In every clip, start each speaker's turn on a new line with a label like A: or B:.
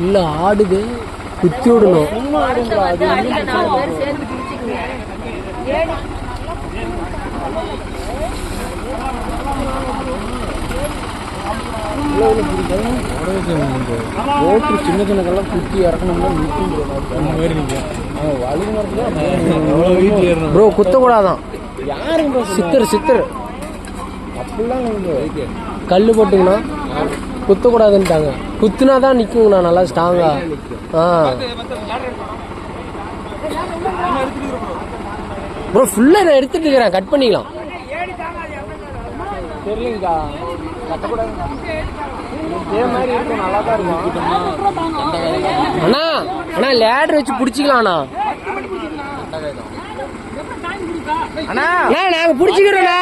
A: இல்ல ஆடுது குத்தி விடணும். ஓட்டு சின்ன சின்னதெல்லாம் குத்தி இறக்கணும்னா ப்ரோ குத்தக்கூடாதான். யாருங்க சித்தர் அப்படிலாம் கல் போட்டுங்கண்ணா குத்தக்கூடாதுன்ட்டாங்க. குத்துனாதான் நிற்குங்கண்ணா நல்லா ஸ்ட்ராங்கா. ப்ரோ ஃபுல்லாக நான் எடுத்துட்டு இருக்கிறேன், கட் பண்ணிக்கலாம். தெரியலங்கக்கா கட்டக்கூடாது. இதே மாதிரி இருக்கும், நல்லா தான் இருக்கும். அண்ணா அண்ணா லேடர் வச்சு பிடிச்சிக்கலாம்ண்ணா. அண்ணா நாங்க பிடிச்சிக்கிறோண்ணா,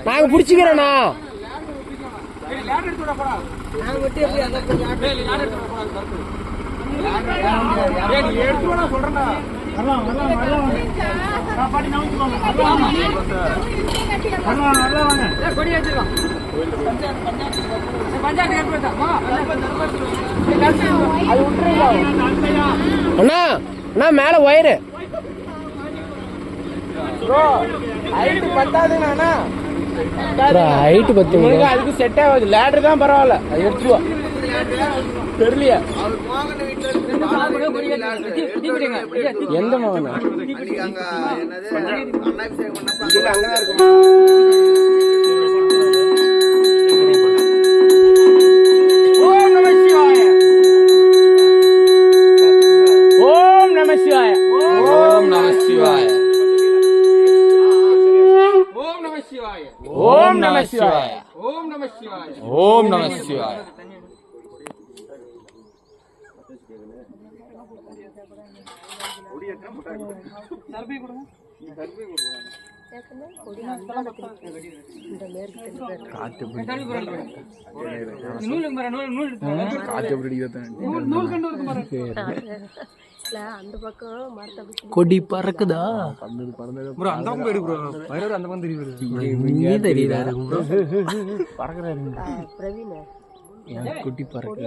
A: நாங்க பிடிச்சிக்கிறோண்ணா. அண்ணா அண்ணா மேல ஒயரு பத்தாதுண்ணா. ஹைட்டு பத்து, அதுக்கு செட் ஆகாது. லேடர் தான் பரவாயில்ல, அது எடுத்துவா. தெரியலையா எந்த மகனா ஓம் நம சிவாய. ஓம் நம சிவாய. ஓம் நம சிவாய. கொடி பறக்குதா? குட்டி பறக்கு